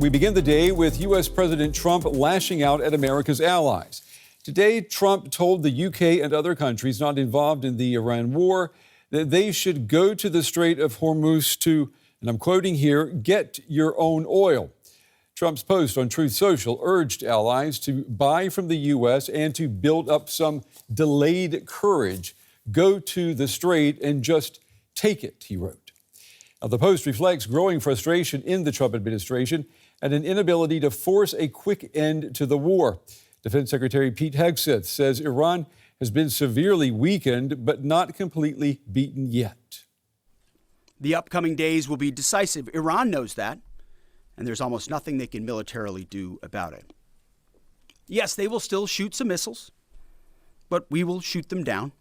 We begin the day with U.S. President Trump lashing out at America's allies. Today, Trump told the UK and other countries not involved in the Iran war that they should go to the Strait of Hormuz to, and I'm quoting here, get your own oil. Trump's post on Truth Social urged allies to buy from the U.S. and to build up some delayed courage. Go to the Strait and just take it, he wrote. Now, the post reflects growing frustration in the Trump administration and an inability to force a quick end to the war. Defense Secretary Pete Hegseth says Iran has been severely weakened, but not completely beaten yet. The upcoming days will be decisive. Iran knows that, and there's almost nothing they can militarily do about it. Yes, they will still shoot some missiles, but we will shoot them down.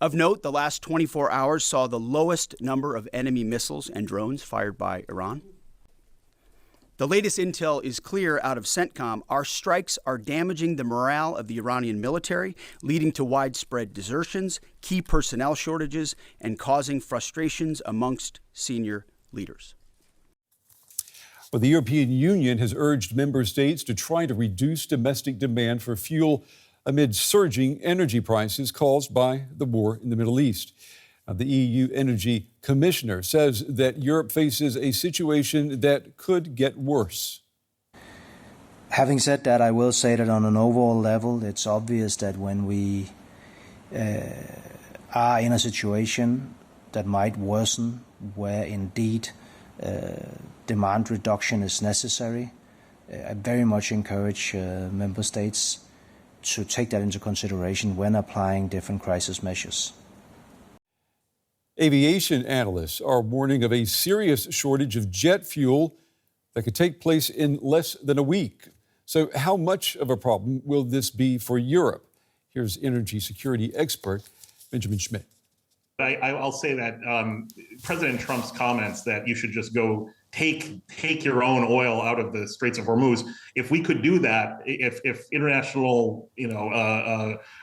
Of note, the last 24 hours saw the lowest number of enemy missiles and drones fired by Iran. The latest intel is clear out of CENTCOM. Our strikes are damaging the morale of the Iranian military, leading to widespread desertions, key personnel shortages, and causing frustrations amongst senior leaders. Well, the European Union has urged member states to try to reduce domestic demand for fuel amid surging energy prices caused by the war in the Middle East. The EU Energy Commissioner says that Europe faces a situation that could get worse. Having said that, I will say that on an overall level, it's obvious that when we are in a situation that might worsen, where indeed demand reduction is necessary, I very much encourage member states to take that into consideration when applying different crisis measures. Aviation analysts are warning of a serious shortage of jet fuel that could take place in less than a week. So how much of a problem will this be for Europe? Here's energy security expert Benjamin Schmitt. I'll say that President Trump's comments that you should just go take your own oil out of the Straits of Hormuz. If we could do that, if international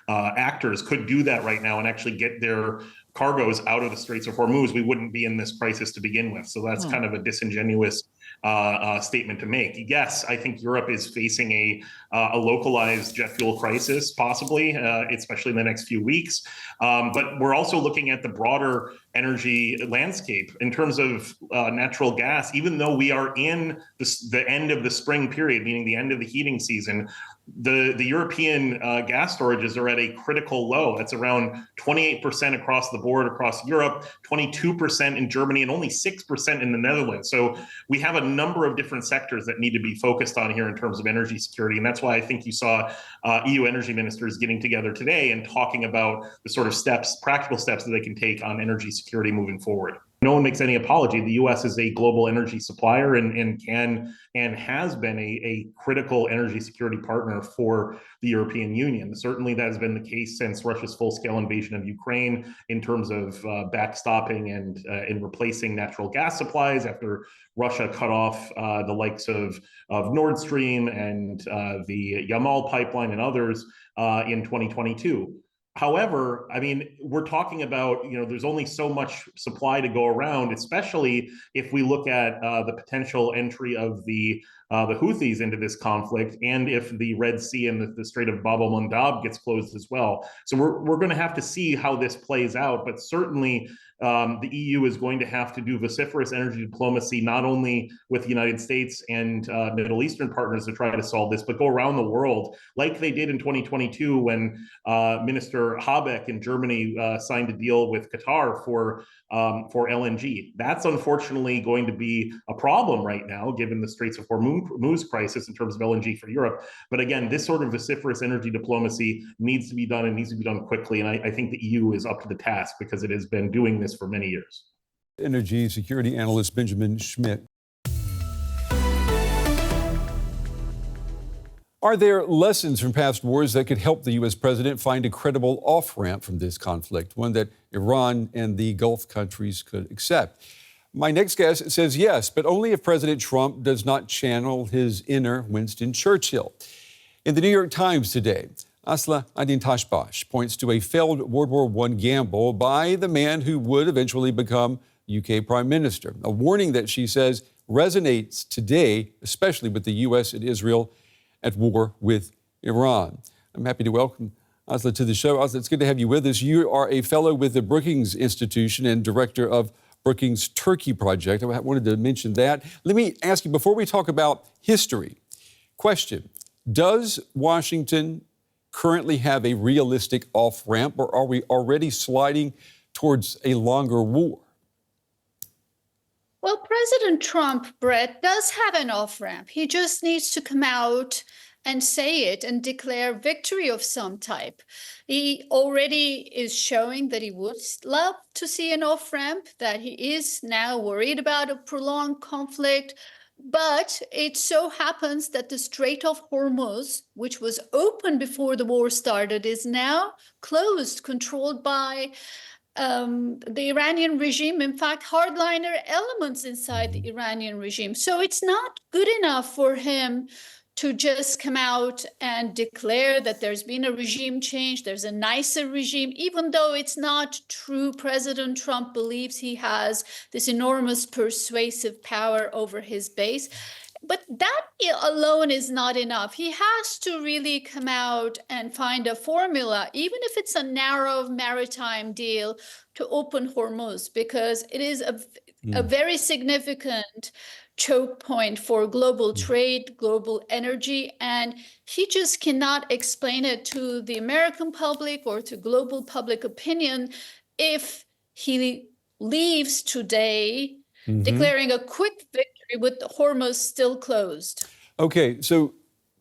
actors could do that right now and actually get their cargoes out of the Straits of Hormuz, we wouldn't be in this crisis to begin with. So that's kind of a disingenuous statement to make. Yes, I think Europe is facing a localized jet fuel crisis, possibly, especially in the next few weeks. But we're also looking at the broader energy landscape in terms of natural gas. Even though we are in the end of the spring period, meaning the end of the heating season, the European gas storages are at a critical low. That's around 28% across the board across Europe, 22% in Germany, and only 6% in the Netherlands. So we have a number of different sectors that need to be focused on here in terms of energy security. And that's why I think you saw EU energy ministers getting together today and talking about the sort of steps, practical steps that they can take on energy security moving forward. No one makes any apology. The U.S. is a global energy supplier and can and has been a critical energy security partner for the European Union. Certainly that has been the case since Russia's full-scale invasion of Ukraine in terms of backstopping and in replacing natural gas supplies after Russia cut off the likes of Nord Stream and the Yamal pipeline and others in 2022. However, I mean, we're talking about, there's only so much supply to go around, especially if we look at the potential entry of the Houthis into this conflict, and if the Red Sea and the Strait of Bab el-Mandab gets closed as well. So we're going to have to see how this plays out, but certainly the EU is going to have to do vociferous energy diplomacy, not only with the United States and Middle Eastern partners to try to solve this, but go around the world like they did in 2022 when Minister Habeck in Germany signed a deal with Qatar for LNG. That's unfortunately going to be a problem right now, given the Straits of Hormuz crisis in terms of LNG for Europe. But again, this sort of vociferous energy diplomacy needs to be done and needs to be done quickly. And I think the EU is up to the task because it has been doing this for many years. Energy security analyst Benjamin Schmitt. Are there lessons from past wars that could help the U.S. president find a credible off-ramp from this conflict, one that Iran and the Gulf countries could accept? My next guest says yes, but only if President Trump does not channel his inner Winston Churchill. In the New York Times today, Asli Aydintasbas points to a failed World War I gamble by the man who would eventually become UK Prime Minister, a warning that she says resonates today, especially with the U.S. and Israel at war with Iran. I'm happy to welcome Asli to the show. Asli, it's good to have you with us. You are a fellow with the Brookings Institution and director of Brookings Turkey Project. I wanted to mention that. Let me ask you, before we talk about history, question, does Washington currently have a realistic off-ramp, or are we already sliding towards a longer war? Well, President Trump, Brett, does have an off-ramp. He just needs to come out and say it and declare victory of some type. He already is showing that he would love to see an off-ramp, that he is now worried about a prolonged conflict. But it so happens that the Strait of Hormuz, which was open before the war started, is now closed, controlled by the Iranian regime, in fact, hardliner elements inside the Iranian regime. So it's not good enough for him to just come out and declare that there's been a regime change, there's a nicer regime, even though it's not true. President Trump believes he has this enormous persuasive power over his base. But that alone is not enough. He has to really come out and find a formula, even if it's a narrow maritime deal, to open Hormuz, because it is a very significant choke point for global trade, global energy, and he just cannot explain it to the American public or to global public opinion if he leaves today declaring a quick victory with the Hormuz still closed. Okay, so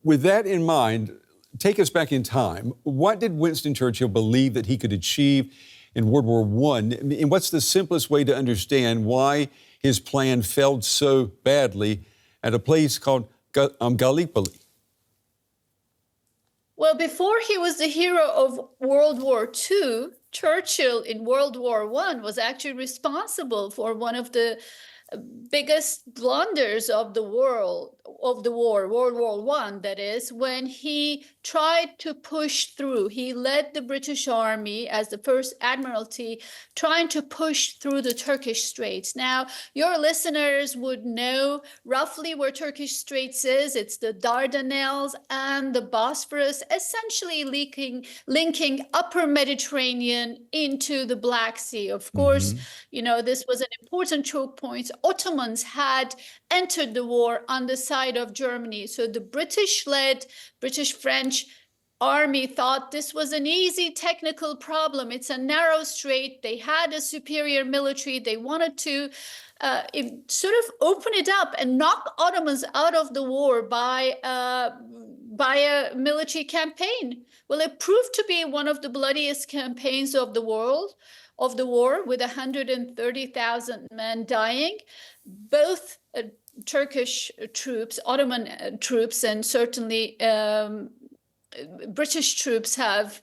with that in mind, take us back in time. What did Winston Churchill believe that he could achieve in World War I? And what's the simplest way to understand why his plan failed so badly at a place called Gallipoli? Well, before he was the hero of World War II, Churchill in World War I was actually responsible for one of the biggest blunders of the war, World War I, that is, when he tried to push through. He led the British Army as the first Admiralty, trying to push through the Turkish Straits. Now, your listeners would know roughly where Turkish Straits is. It's the Dardanelles and the Bosphorus, essentially linking upper Mediterranean into the Black Sea. Of course, you know, this was an important choke point. Ottomans had entered the war on the side of Germany. So the British-led, British-French army thought this was an easy technical problem. It's a narrow strait. They had a superior military. They wanted to sort of open it up and knock Ottomans out of the war by a military campaign. Well, it proved to be one of the bloodiest campaigns of the war, with 130,000 men dying. Both Turkish troops, Ottoman troops, and certainly British troops have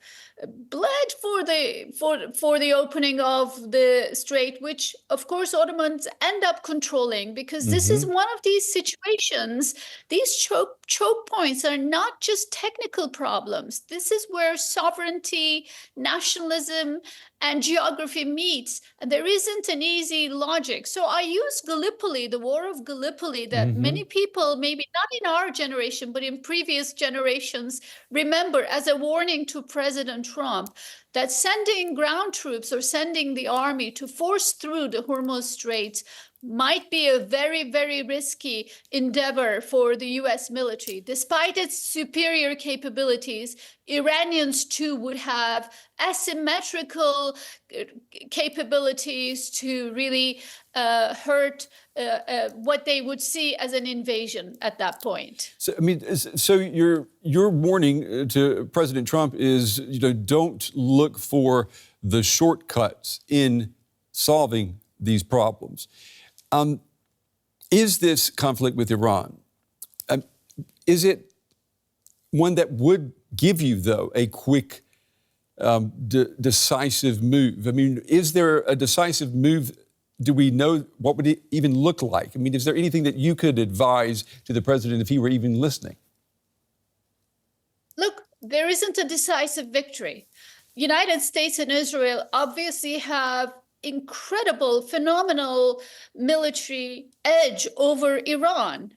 bled for the opening of the strait, which of course Ottomans end up controlling, because this is one of these situations. These choke points are not just technical problems. This is where sovereignty, nationalism, and geography meets, and there isn't an easy logic. So I use Gallipoli, the War of Gallipoli, that many people, maybe not in our generation, but in previous generations, remember as a warning to President Trump that sending ground troops or sending the army to force through the Hormuz Straits might be a very, very risky endeavor for the U.S. military. Despite its superior capabilities, Iranians too would have asymmetrical capabilities to really hurt what they would see as an invasion at that point. So, I mean, so your warning to President Trump is, you know, don't look for the shortcuts in solving these problems. Is this conflict with Iran, is it one that would give you, though, a quick, decisive move? I mean, is there a decisive move? Do we know what would it even look like? I mean, is there anything that you could advise to the president if he were even listening? Look, there isn't a decisive victory. United States and Israel obviously have incredible, phenomenal military edge over Iran.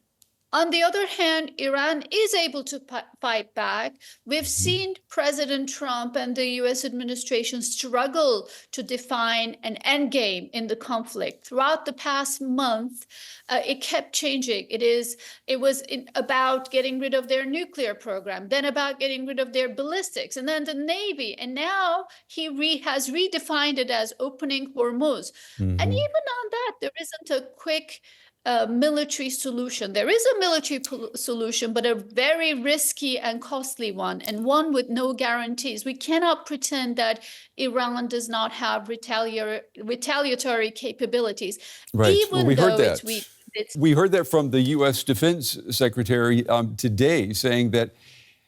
On the other hand, Iran is able to fight back. We've seen President Trump and the US administration struggle to define an endgame in the conflict. Throughout the past month, it kept changing. It was about getting rid of their nuclear program, then about getting rid of their ballistics, and then the Navy. And now he has redefined it as opening Hormuz. And even on that, there isn't a quick military solution. There is a military solution, but a very risky and costly one, and one with no guarantees. We cannot pretend that Iran does not have retaliatory capabilities. Right. Even well, we though heard that. We heard that from the U.S. Defense Secretary today, saying that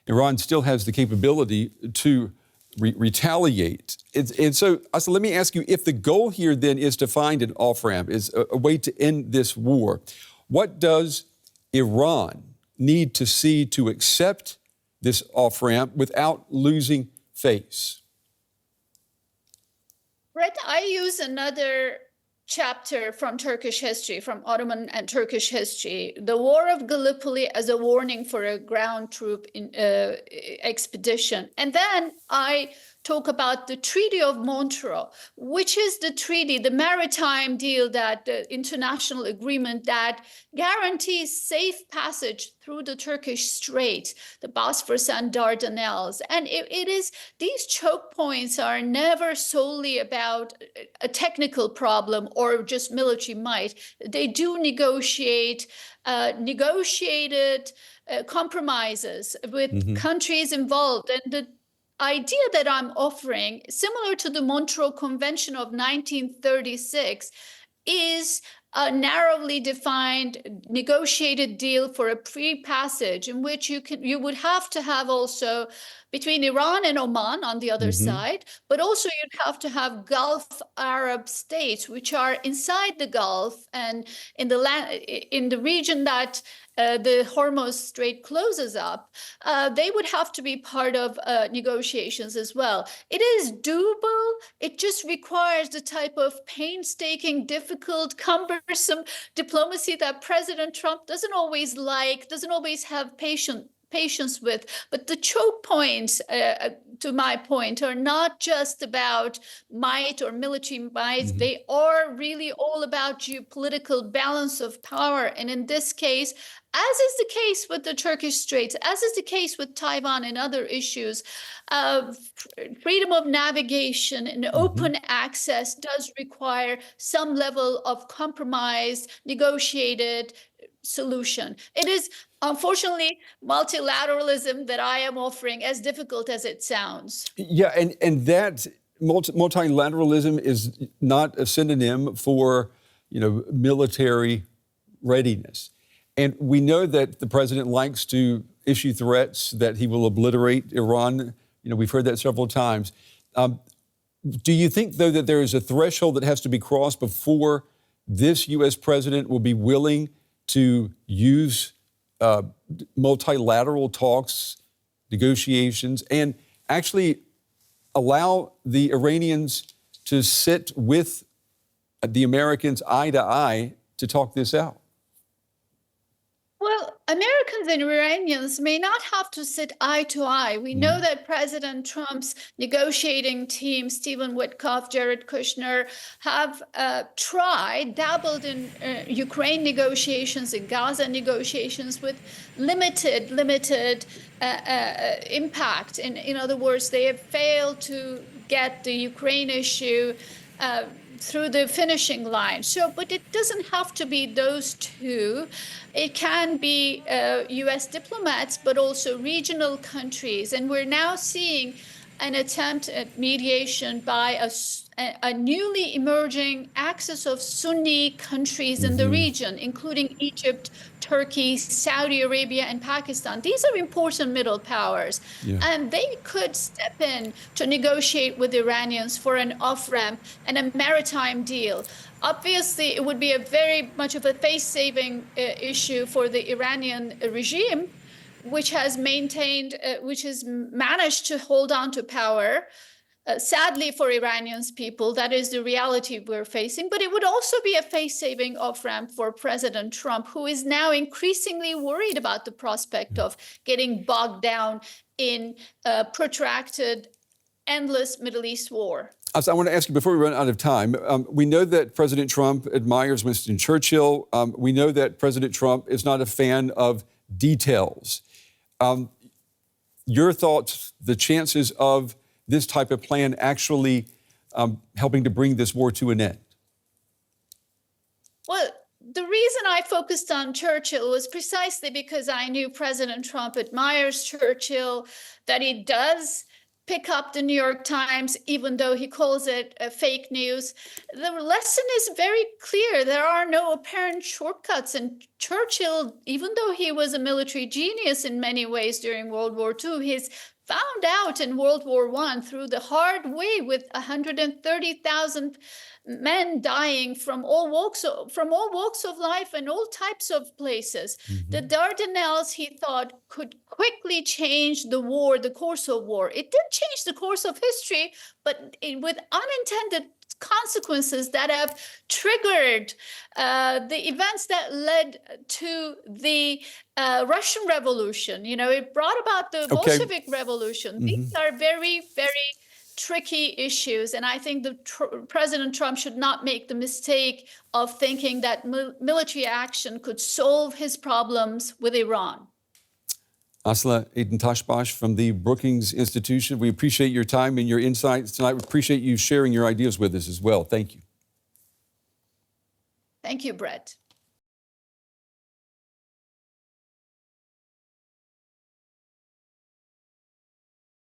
Iran still has the capability to retaliate. And so let me ask you, if the goal here then is to find an off-ramp, is a way to end this war, what does Iran need to see to accept this off-ramp without losing face? Brett, I use another chapter from Turkish history, from Ottoman and Turkish history, the War of Gallipoli as a warning for a ground troop expedition. And then I talk about the Treaty of Montreux, which is the treaty, the maritime deal, that international agreement that guarantees safe passage through the Turkish Strait, the Bosphorus and Dardanelles. And it is, these choke points are never solely about a technical problem or just military might. They do negotiated compromises with countries involved. And the idea that I'm offering, similar to the Montreux Convention of 1936, is a narrowly defined negotiated deal for a free passage, in which you would have to have also between Iran and Oman on the other side, but also you'd have to have Gulf Arab states, which are inside the Gulf and in the region that the Hormuz Strait closes up. They would have to be part of negotiations as well. It is doable. It just requires the type of painstaking, difficult, cumbersome diplomacy that President Trump doesn't always have patience with. But the choke points, to my point, are not just about might or military might. They are really all about geopolitical balance of power. And in this case, as is the case with the Turkish Straits, as is the case with Taiwan and other issues, freedom of navigation and open access does require some level of compromise, negotiated solution. It is, unfortunately, multilateralism that I am offering, as difficult as it sounds. Yeah, and that multilateralism is not a synonym for, military readiness. And we know that the president likes to issue threats that he will obliterate Iran. We've heard that several times. Do you think, though, that there is a threshold that has to be crossed before this U.S. president will be willing to use multilateral talks, negotiations, and actually allow the Iranians to sit with the Americans eye to eye to talk this out? Well, Americans and Iranians may not have to sit eye to eye. We know that President Trump's negotiating team, Stephen Witkoff, Jared Kushner, have dabbled in Ukraine negotiations, in Gaza negotiations with limited impact. In other words, they have failed to get the Ukraine issue through the finishing line. But it doesn't have to be those two. It can be U.S. diplomats, but also regional countries. And we're now seeing an attempt at mediation by a newly emerging axis of Sunni countries in the region, including Egypt, Turkey, Saudi Arabia, and Pakistan. These are important middle powers, and they could step in to negotiate with Iranians for an off-ramp and a maritime deal. Obviously, it would be a very much of a face-saving issue for the Iranian regime, which has managed to hold on to power Sadly for Iranians people, that is the reality we're facing. But it would also be a face-saving off-ramp for President Trump, who is now increasingly worried about the prospect of getting bogged down in a protracted, endless Middle East war. So I want to ask you, before we run out of time, we know that President Trump admires Winston Churchill. We know that President Trump is not a fan of details. Your thoughts, the chances of this type of plan actually helping to bring this war to an end? Well, the reason I focused on Churchill was precisely because I knew President Trump admires Churchill, that he does pick up the New York Times, even though he calls it fake news. The lesson is very clear. There are no apparent shortcuts. And Churchill, even though he was a military genius in many ways during World War II, he's found out in World War I through the hard way, with 130,000 men dying from all walks of life and all types of places. The Dardanelles, he thought, could quickly change the war, the course of war. It did change the course of history, but with unintended consequences that have triggered the events that led to the Russian Revolution. You know, it brought about the Bolshevik Revolution. These are very, very tricky issues. And I think President Trump should not make the mistake of thinking that military action could solve his problems with Iran. Asli Aydintasbas from the Brookings Institution, we appreciate your time and your insights tonight. We appreciate you sharing your ideas with us as well. Thank you. Thank you, Brett.